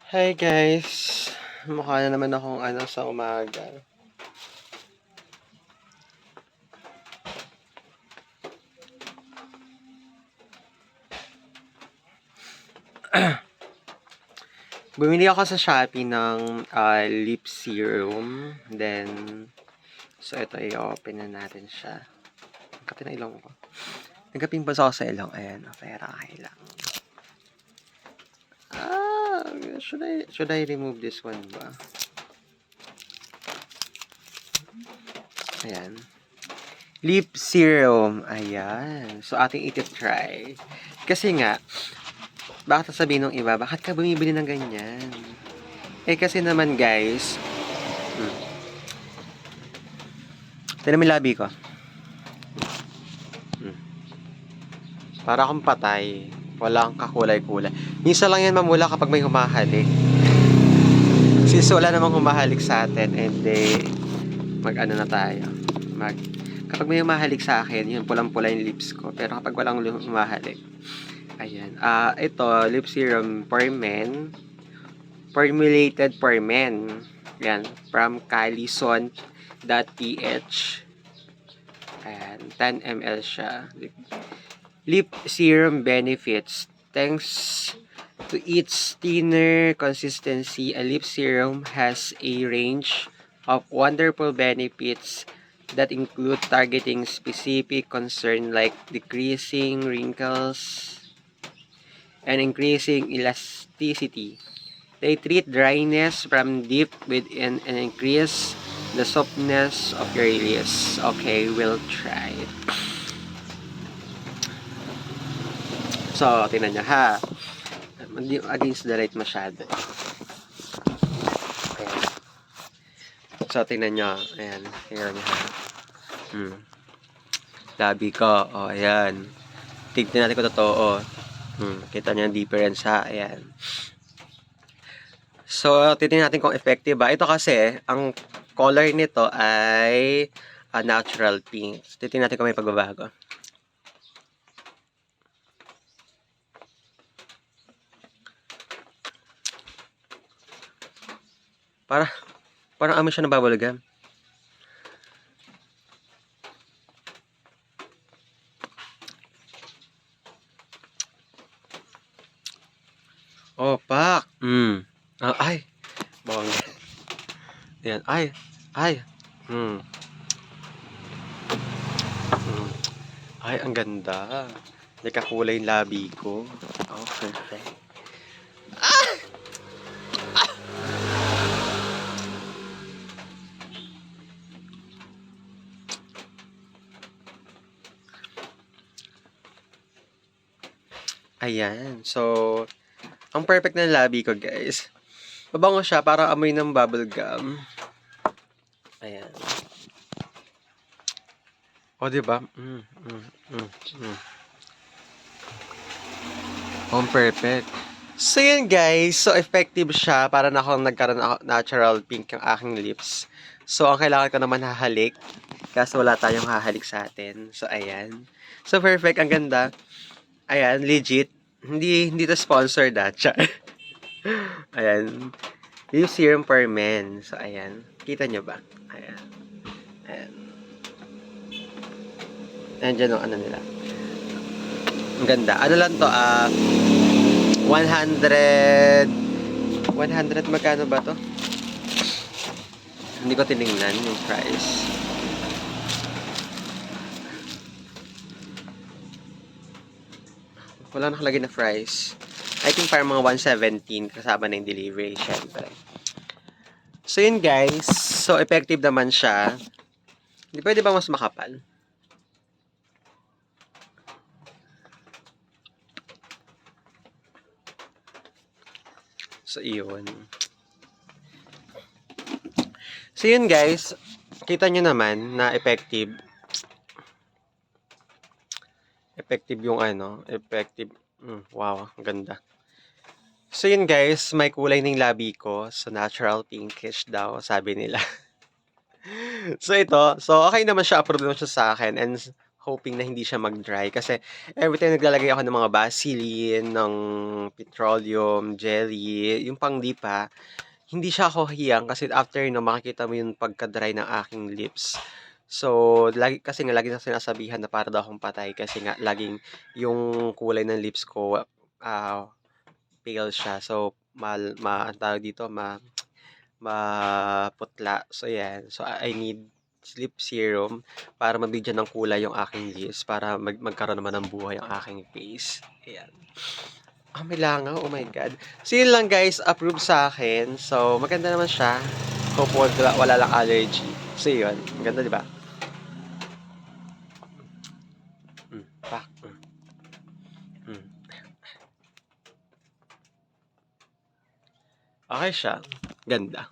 Hi guys! Mukha na naman akong sa umaga. Bumili ako sa Shopee ng lip serum. Then, so ito i-open na natin siya. Kapit na ilong ko. Nagkaping pa ako sa ilong. Ayan, pero okay lang. Should I remove this one ba? Ayan. Lip serum. Ayan. So, ating iti-try. Kasi nga, bakit sasabihin ng iba, bakit ka bumibili ng ganyan? Kasi naman guys, tignan mo yung labi ko. Para akong patay. Walang kakulay-kulay. Minsan lang yan mamula kapag may humahalik. Since wala namang humahalik sa atin, and mag-ano na tayo. Kapag may humahalik sa akin, yun, pulang-pula yung lips ko. Pero kapag walang humahalik, ayan. Ito, lip serum for men. Formulated for men. Yan. From Calison.ph. Ayan. 10 ml siya. Lip serum benefits. Thanks to its thinner consistency, a lip serum has a range of wonderful benefits that include targeting specific concern like decreasing wrinkles and increasing elasticity. They treat dryness from deep within and increase the softness of your lips. Okay, we'll try it. So, tingnan nyo ha. Hindi against the light masyado. Ayan. So, tingnan nyo. Ayan. Tingnan nyo ha. Labi ko. O, ayan. Tignan natin kung totoo. Kita nyo yung difference ha. Ayan. So, titingnan natin kung effective ba. Ito kasi, ang color nito ay natural pink. Titingnan natin kung may pagbabago. Parang amoy siya ng bubble gum. Oh, pak! Ay! Bongga. Ayan. Ay! Ay, ang ganda. Nagkakulay yung labi ko. Oh, perfect. Ayan. So, ang perfect na labi ko, guys. Mabango siya, para amoy ng bubble gum. Ayan. O, diba? Perfect. So, yun guys. So, effective siya para na akong nagkaroon ako natural pink yung aking lips. So, ang kailangan ko naman hahalik. Kaso wala tayong hahalik sa atin. So, ayan. So, perfect. Ang ganda. Ayan, legit. Hindi to sponsored Char. Ayan. Lip serum for men. So, ayan. Kita nyo ba? Ayan. Ayan dyan ang ano nila. Ang ganda. Ano lang to? 100 magkano ba to? Hindi ko tinignan yung price. Wala nakalagay na price. I think parang mga 117 kasama na yung delivery, syempre. So yun guys. So effective naman siya. Hindi pwede ba mas makapal? So yun. So yun guys. Kita nyo naman na effective. Effective yung effective. Wow, ang ganda. So yun guys, may kulay ng labi ko. So natural pinkish daw, sabi nila. So ito, so okay naman siya, approve naman siya sa akin. And hoping na hindi siya mag-dry kasi every time naglalagay ako ng mga Vaseline, ng petroleum, jelly, yung pang-lip hindi siya ako hiyang kasi after no makikita mo yung pagka-dry ng aking lips. So, kasi nga lagi na sinasabihan na para daw akong patay kasi nga laging yung kulay ng lips ko pale siya. So, ang tawag dito, maputla. So, yan. So, I need lip serum para mabigyan ng kulay yung aking lips para magkaroon naman ng buhay ang aking face. Ayan. May langaw. Oh my God. So, yun lang guys. Approve sa akin. So, maganda naman siya. Hope wala lang allergy. So, yun. Maganda, di ba? Pak. Okay siya. Ganda.